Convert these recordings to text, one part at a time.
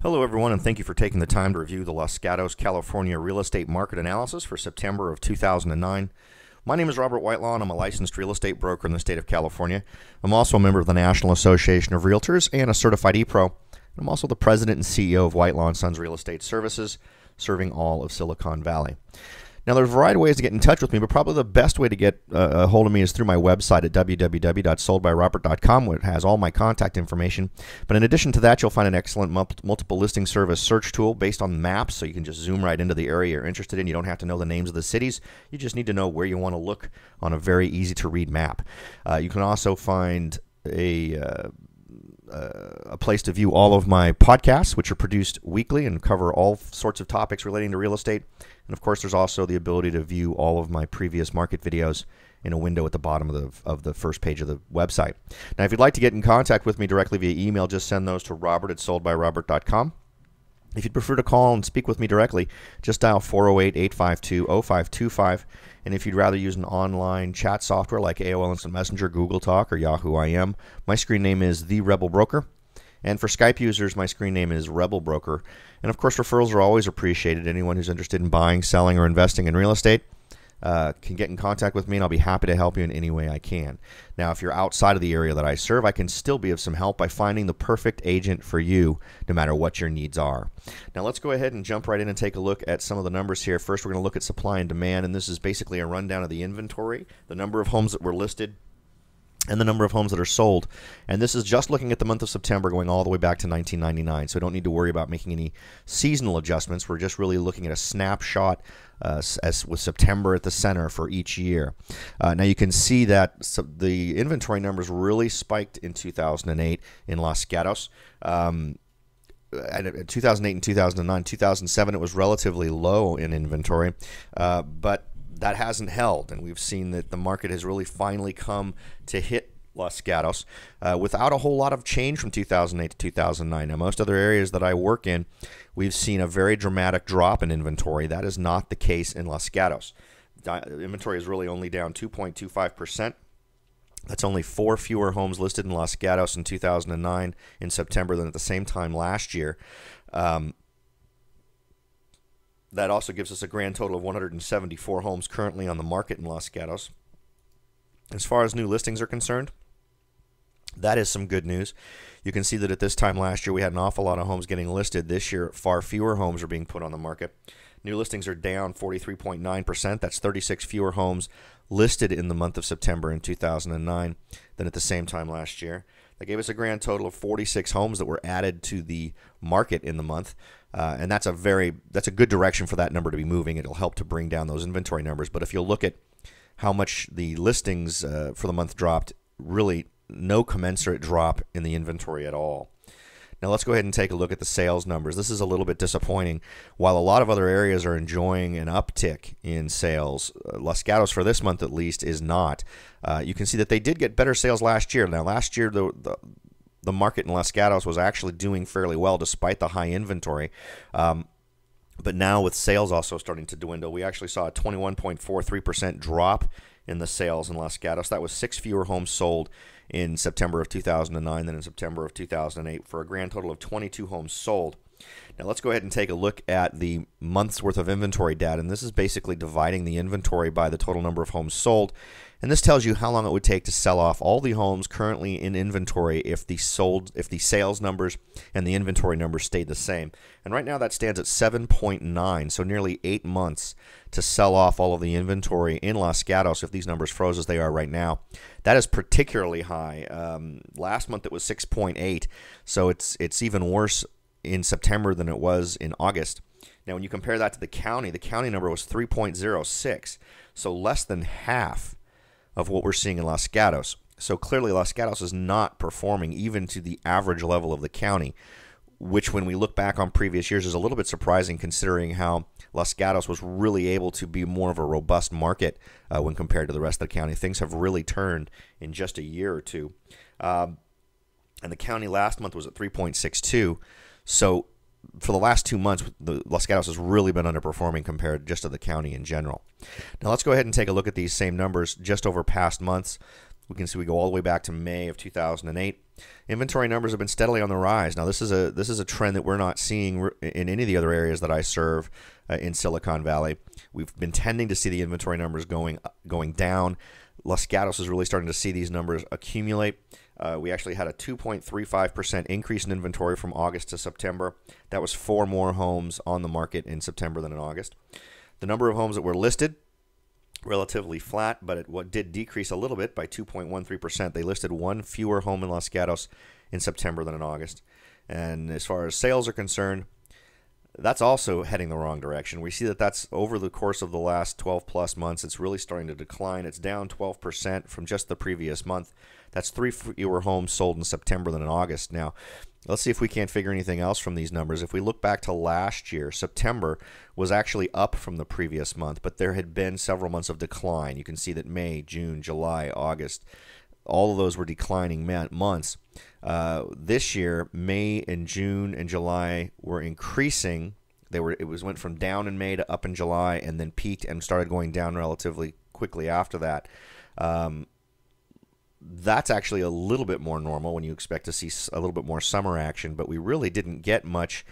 Hello everyone, and thank you for taking the time to review the Los Gatos, California real estate market analysis for September of 2009. My name is Robert Whitelaw, and I'm a licensed real estate broker in the state of California. I'm also a member of the National Association of Realtors and a certified ePro. I'm also the president and CEO of Whitelaw & Sons Real Estate Services, serving all of Silicon Valley. Now, there's a variety of ways to get in touch with me, but probably the best way to get a hold of me is through my website at www.soldbyrobert.com, where it has all my contact information. But in addition to that, you'll find an excellent multiple listing service search tool based on maps, so you can just zoom right into the area you're interested in. You don't have to know the names of the cities. You just need to know where you want to look on a very easy-to-read map. You can also find a place to view all of my podcasts, which are produced weekly and cover all sorts of topics relating to real estate. And of course, there's also the ability to view all of my previous market videos in a window at the bottom of the first page of the website. Now, if you'd like to get in contact with me directly via email, just send those to robert@soldbyrobert.com. If you'd prefer to call and speak with me directly, just dial 408-852-0525. And if you'd rather use an online chat software like AOL Instant Messenger, Google Talk, or Yahoo IM, my screen name is The Rebel Broker. And for Skype users, my screen name is Rebel Broker. And of course, referrals are always appreciated. Anyone who's interested in buying, selling, or investing in real estate can get in contact with me, and I'll be happy to help you in any way I can. Now, if you're outside of the area that I serve, I can still be of some help by finding the perfect agent for you, no matter what your needs are. Now, let's go ahead and jump right in and take a look at some of the numbers here. First, we're going to look at supply and demand, and this is basically a rundown of the inventory, the number of homes that were listed, and the number of homes that are sold. And this is just looking at the month of September, going all the way back to 1999. So I don't need to worry about making any seasonal adjustments. We're just really looking at a snapshot as with September at the center for each year. Now you can see that the inventory numbers really spiked in 2008 in Los Gatos. And 2008 and 2009, 2007, it was relatively low in inventory, but that hasn't held, and we've seen that the market has really finally come to hit Los Gatos without a whole lot of change from 2008 to 2009. Now, most other areas that I work in, we've seen a very dramatic drop in inventory. That is not the case in Los Gatos. Inventory is really only down 2.25%. That's only 4 fewer homes listed in Los Gatos in 2009 in September than at the same time last year. That also gives us a grand total of 174 homes currently on the market in Los Gatos. As far as new listings are concerned, that is some good news. You can see that at this time last year we had an awful lot of homes getting listed. This year, far fewer homes are being put on the market. New listings are down 43.9%. That's 36 fewer homes listed in the month of September in 2009 than at the same time last year. That gave us a grand total of 46 homes that were added to the market in the month. And that's a good direction for that number to be moving. It'll help to bring down those inventory numbers. But if you'll look at how much the listings for the month dropped, really no commensurate drop in the inventory at all. Now let's go ahead and take a look at the sales numbers. This is a little bit disappointing. While a lot of other areas are enjoying an uptick in sales, Los Gatos for this month at least is not. You can see that they did get better sales last year. Now last year the market in Los Gatos was actually doing fairly well despite the high inventory. But now with sales also starting to dwindle, we actually saw a 21.43% drop in the sales in Los Gatos. That was 6 fewer homes sold in September of 2009 than in September of 2008 for a grand total of 22 homes sold. Now let's go ahead and take a look at the month's worth of inventory data, and this is basically dividing the inventory by the total number of homes sold. And this tells you how long it would take to sell off all the homes currently in inventory if the sales numbers and the inventory numbers stayed the same. And right now that stands at 7.9, so nearly 8 months to sell off all of the inventory in Los Gatos if these numbers froze as they are right now. That is particularly high. Last month it was 6.8, so it's even worse in September than it was in August. Now when you compare that to the county number was 3.06, so less than half of what we're seeing in Los Gatos. So clearly Los Gatos is not performing even to the average level of the county, which when we look back on previous years is a little bit surprising considering how Los Gatos was really able to be more of a robust market when compared to the rest of the county. Things have really turned in just a year or two. And the county last month was at 3.62. So for the last 2 months, the Los Gatos has really been underperforming compared just to the county in general. Now let's go ahead and take a look at these same numbers just over past months. We can see we go all the way back to May of 2008. Inventory numbers have been steadily on the rise. Now, this is a trend that we're not seeing in any of the other areas that I serve in Silicon Valley. We've been tending to see the inventory numbers going down. Los Gatos is really starting to see these numbers accumulate. We actually had a 2.35% increase in inventory from August to September. That was 4 more homes on the market in September than in August. The number of homes that were listed, relatively flat, but it did decrease a little bit by 2.13%. They listed 1 fewer home in Los Gatos in September than in August. And as far as sales are concerned, that's also heading the wrong direction. We see that that's over the course of the last 12 plus months. It's really starting to decline. It's down 12% from just the previous month. That's 3 fewer homes sold in September than in August. Now, let's see if we can't figure anything else from these numbers. If we look back to last year, September was actually up from the previous month, but there had been several months of decline. You can see that May, June, July, August, all of those were declining months. This year, May and June and July were increasing. Went from down in May to up in July, and then peaked and started going down relatively quickly after that. That's actually a little bit more normal when you expect to see a little bit more summer action, but we really didn't get much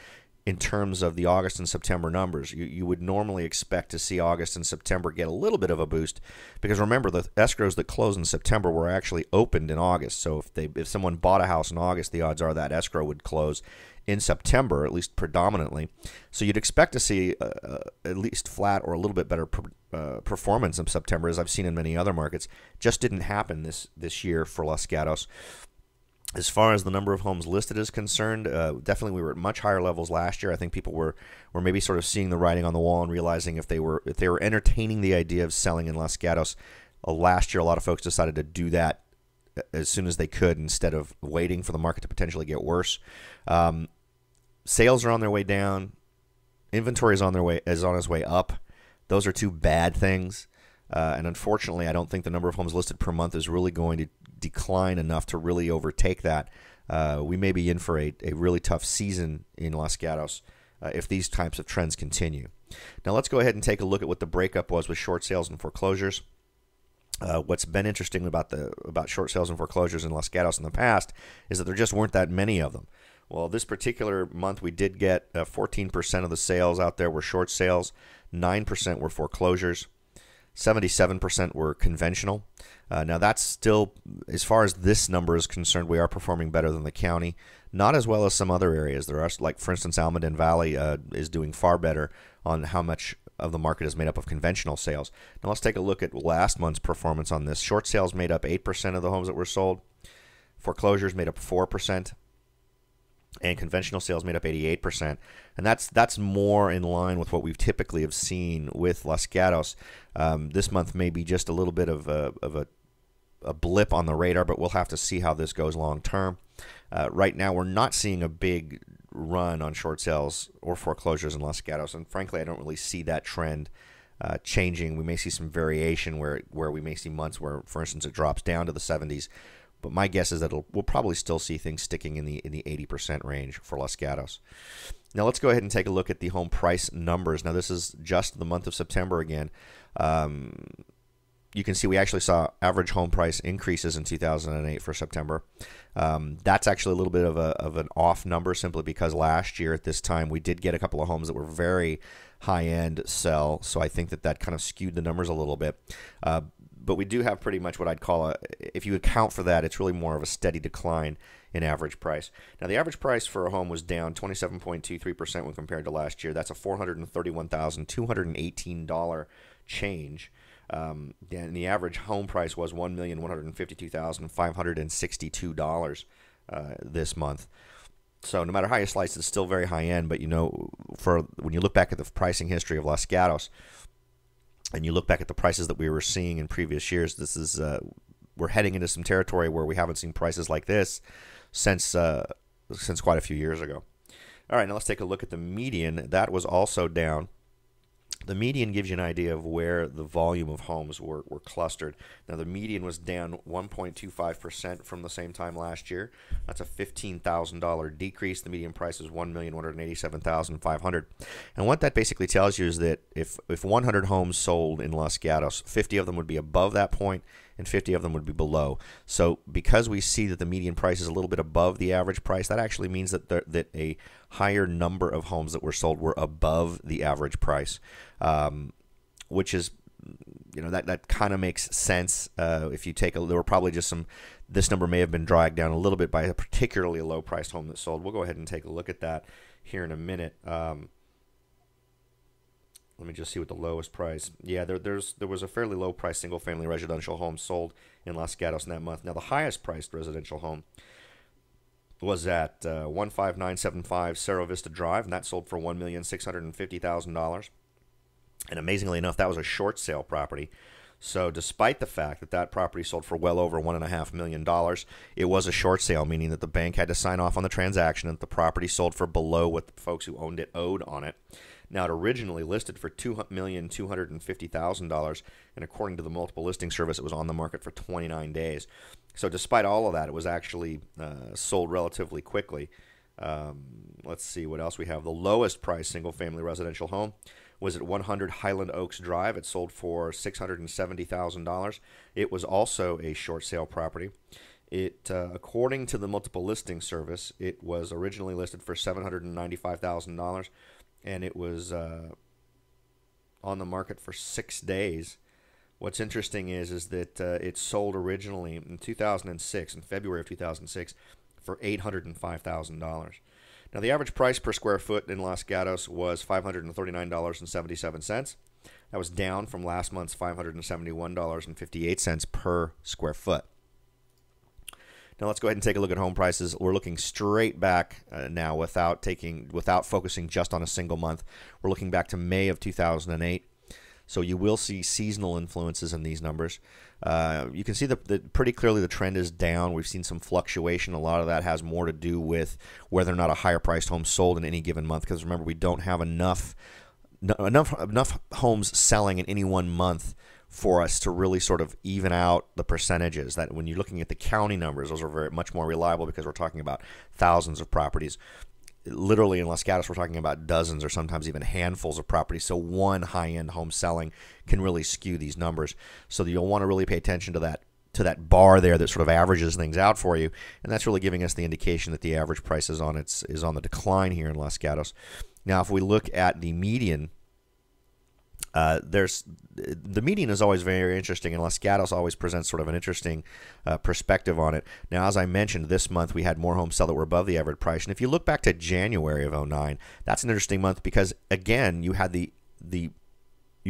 in terms of the August and September numbers. You would normally expect to see August and September get a little bit of a boost, because remember, the escrows that closed in September were actually opened in August. So if someone bought a house in August, the odds are that escrow would close in September, at least predominantly. So you'd expect to see at least flat or a little bit better performance in September, as I've seen in many other markets. Just didn't happen this year for Los Gatos. As far as the number of homes listed is concerned, definitely we were at much higher levels last year. I think people were maybe sort of seeing the writing on the wall and realizing if they were entertaining the idea of selling in Los Gatos last year, a lot of folks decided to do that as soon as they could instead of waiting for the market to potentially get worse. Sales are on their way down. Inventory is on its way up. Those are 2 bad things. And unfortunately, I don't think the number of homes listed per month is really going to decline enough to really overtake that. We may be in for a really tough season in Los Gatos if these types of trends continue. Now let's go ahead and take a look at what the breakup was with short sales and foreclosures. What's been interesting about short sales and foreclosures in Los Gatos in the past is that there just weren't that many of them. Well, this particular month we did get 14% of the sales out there were short sales, 9% were foreclosures, 77% were conventional. Now that's still, as far as this number is concerned, we are performing better than the county. Not as well as some other areas. There are, like for instance, Almaden Valley is doing far better on how much of the market is made up of conventional sales. Now let's take a look at last month's performance on this. Short sales made up 8% of the homes that were sold. Foreclosures made up 4%. And conventional sales made up 88%, and that's more in line with what we've typically have seen with Los Gatos. This month may be just a little bit of a blip on the radar, but we'll have to see how this goes long term. Right now, we're not seeing a big run on short sales or foreclosures in Los Gatos, and frankly, I don't really see that trend changing. We may see some variation where we may see months where, for instance, it drops down to the 70s. But my guess is that we'll probably still see things sticking in the 80% range for Los Gatos. Now let's go ahead and take a look at the home price numbers. Now this is just the month of September again. You can see we actually saw average home price increases in 2008 for September. That's actually a little bit of an off number, simply because last year at this time we did get a couple of homes that were very high-end sell. So I think that kind of skewed the numbers a little bit. But we do have pretty much what I'd call if you account for that, it's really more of a steady decline in average price. Now, the average price for a home was down 27.23% when compared to last year. That's a $431,218 change. And the average home price was $1,152,562 this month. So no matter how you slice, it's still very high end. But for when you look back at the pricing history of Los Gatos, and you look back at the prices that we were seeing in previous years, this is we're heading into some territory where we haven't seen prices like this since quite a few years ago. All right, now let's take a look at the median. That was also down. The median gives you an idea of where the volume of homes were clustered. Now, the median was down 1.25% from the same time last year. That's a $15,000 decrease. The median price is $1,187,500. And what that basically tells you is that if 100 homes sold in Los Gatos, 50 of them would be above that point, and 50 of them would be below. So because we see that the median price is a little bit above the average price, that actually means that that a higher number of homes that were sold were above the average price, which is, that kind of makes sense. If you take there were probably just this number may have been dragged down a little bit by a particularly low-priced home that sold. We'll go ahead and take a look at that here in a minute. Let me just see what the lowest price. Yeah, there was a fairly low-priced single-family residential home sold in Los Gatos in that month. Now, the highest-priced residential home was at 15975 Cerro Vista Drive, and that sold for $1,650,000. And amazingly enough, that was a short sale property. So despite the fact that that property sold for well over $1.5 million, it was a short sale, meaning that the bank had to sign off on the transaction and that the property sold for below what the folks who owned it owed on it. Now, it originally listed for $2,250,000, and according to the multiple listing service, it was on the market for 29 days. So despite all of that, it was actually sold relatively quickly. Let's see what else we have. The lowest price single-family residential home was at 100 Highland Oaks Drive. It sold for $670,000. It was also a short sale property. It, according to the multiple listing service, it was originally listed for $795,000, and it was on the market for 6 days. What's interesting is that it sold originally in 2006, in February of 2006, for $805,000. Now, the average price per square foot in Los Gatos was $539.77. That was down from last month's $571.58 per square foot. Now, let's go ahead and take a look at home prices. We're looking straight back now without focusing just on a single month. We're looking back to May of 2008. So you will see seasonal influences in these numbers. You can see that pretty clearly the trend is down. We've seen some fluctuation. A lot of that has more to do with whether or not a higher priced home sold in any given month. Because remember, we don't have enough homes selling in any one month for us to really sort of even out the percentages. That when you're looking at the county numbers, those are much more reliable because we're talking about thousands of properties. Literally in Los Gatos, we're talking about dozens or sometimes even handfuls of properties. So one high-end home selling can really skew these numbers. So you'll want to really pay attention to that bar there that sort of averages things out for you, and that's really giving us the indication that the average price is on the decline here in Los Gatos. Now, if we look at the median, the median is always very interesting, and Los Gatos always presents sort of an interesting perspective on it. Now, as I mentioned, this month we had more homes sell that were above the average price, and if you look back to January of 2009, that's an interesting month because again you had you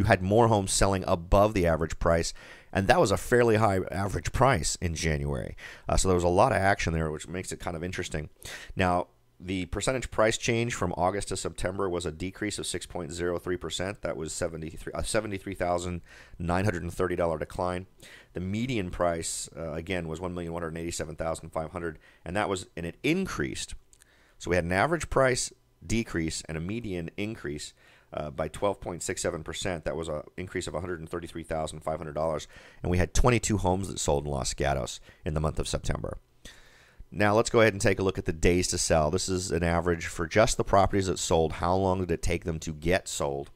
had more homes selling above the average price, and that was a fairly high average price in January. So there was a lot of action there, which makes it kind of interesting. Now, the percentage price change from August to September was a decrease of 6.03%. That was a $73,930 decline. The median price, again, was $1,187,500, and it increased. So we had an average price decrease and a median increase by 12.67%. That was an increase of $133,500, and we had 22 homes that sold in Los Gatos in the month of September. Now, let's go ahead and take a look at the days to sell. This is an average for just the properties that sold. How long did it take them to get sold?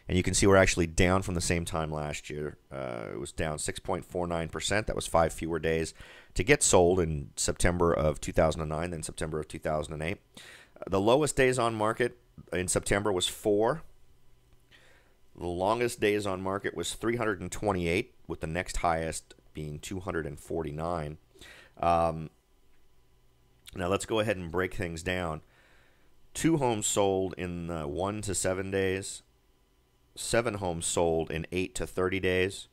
And you can see we're actually down from the same time last year. It was down 6.49%. That was 5 fewer days to get sold in September of 2009 than September of 2008. The lowest days on market in September was 4. The longest days on market was 328, with the next highest being 249. Now let's go ahead and break things down. 2 homes sold in 1 to 7 days. 7 homes sold in 8 to 30 days.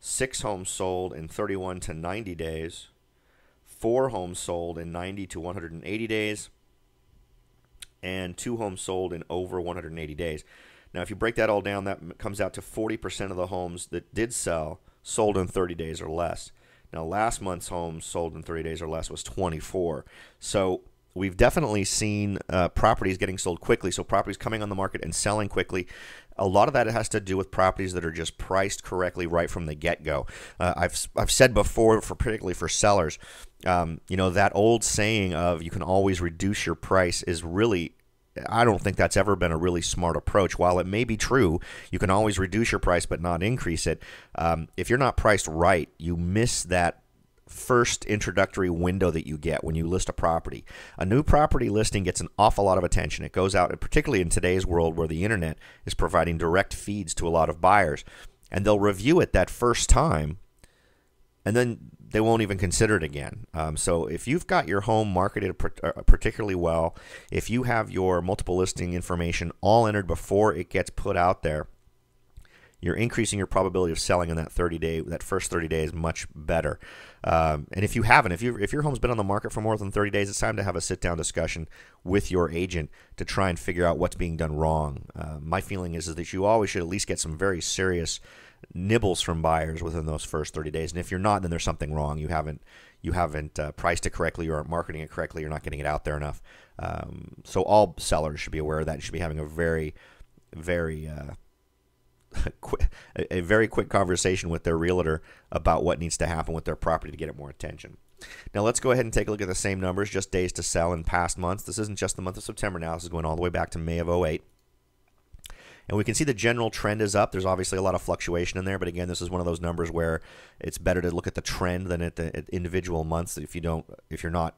6 homes sold in 31 to 90 days. 4 homes sold in 90 to 180 days. And 2 homes sold in over 180 days. Now, if you break that all down, that comes out to 40% of the homes that did sell sold in 30 days or less. Now, last month's homes sold in 30 days or less was 24. So we've definitely seen properties getting sold quickly, so properties coming on the market and selling quickly. A lot of that has to do with properties that are just priced correctly right from the get-go. I've said before, particularly for sellers, that old saying of you can always reduce your price is really I don't think that's ever been a really smart approach. While it may be true, you can always reduce your price but not increase it. If you're not priced right, you miss that first introductory window that you get when you list a property. A new property listing gets an awful lot of attention. It goes out, particularly in today's world where the internet is providing direct feeds to a lot of buyers, and they'll review it that first time, and then they won't even consider it again. So if you've got your home marketed particularly well, if you have your multiple listing information all entered before it gets put out there, you're increasing your probability of selling in that first 30 days much better. And if you haven't, if your home's been on the market for more than 30 days, it's time to have a sit-down discussion with your agent to try and figure out what's being done wrong. My feeling is that you always should at least get some very serious nibbles from buyers within those first 30 days. And if you're not, then there's something wrong. You haven't priced it correctly, you aren't marketing it correctly, you're not getting it out there enough. So all sellers should be aware of that. You should be having a very quick conversation with their realtor about what needs to happen with their property to get it more attention. Now let's go ahead and take a look at the same numbers, just days to sell in past months. This isn't just the month of September now. This is going all the way back to May of 2008. And we can see the general trend is up. There's obviously a lot of fluctuation in there, but again, this is one of those numbers where it's better to look at the trend than at the individual months if you're not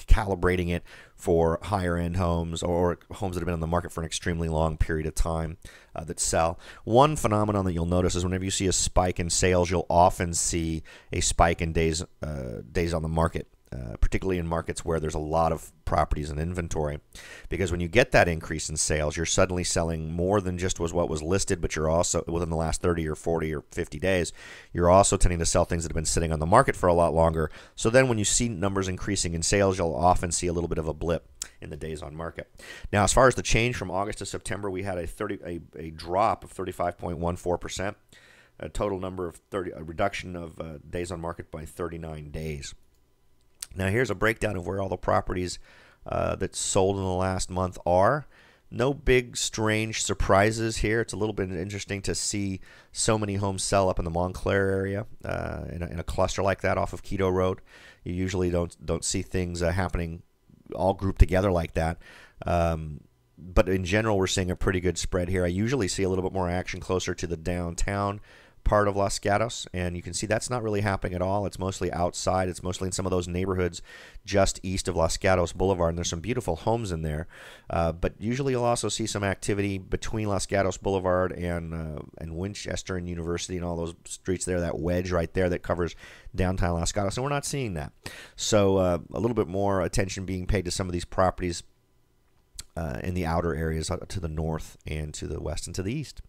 calibrating it for higher end homes or homes that have been on the market for an extremely long period of time that sell. One phenomenon that you'll notice is whenever you see a spike in sales, you'll often see a spike in days on the market, particularly in markets where there's a lot of properties in inventory. Because when you get that increase in sales, you're suddenly selling more than just what was listed, but you're also, within the last 30 or 40 or 50 days, you're also tending to sell things that have been sitting on the market for a lot longer. So then when you see numbers increasing in sales, you'll often see a little bit of a blip in the days on market. Now, as far as the change from August to September, we had a drop of 35.14%, a total number of a reduction of days on market by 39 days. Now here's a breakdown of where all the properties that sold in the last month are. No big strange surprises here. It's a little bit interesting to see so many homes sell up in the Montclair area in a cluster like that off of Keto Road. You usually don't see things happening all grouped together like that. But in general, we're seeing a pretty good spread here. I usually see a little bit more action closer to the downtown part of Los Gatos, and you can see that's not really happening at all. It's mostly outside. It's mostly in some of those neighborhoods just east of Los Gatos Boulevard, and there's some beautiful homes in there. But usually you'll also see some activity between Los Gatos Boulevard and Winchester and University and all those streets there, that wedge right there that covers downtown Los Gatos, and we're not seeing that. So a little bit more attention being paid to some of these properties in the outer areas to the north and to the west and to the east.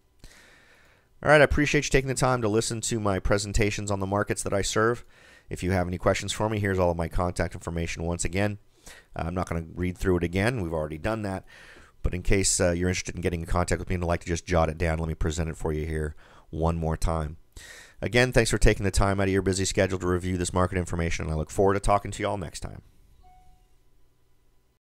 All right, I appreciate you taking the time to listen to my presentations on the markets that I serve. If you have any questions for me, here's all of my contact information once again. I'm not going to read through it again. We've already done that. But in case you're interested in getting in contact with me and would like to just jot it down, let me present it for you here one more time. Again, thanks for taking the time out of your busy schedule to review this market information, and I look forward to talking to you all next time.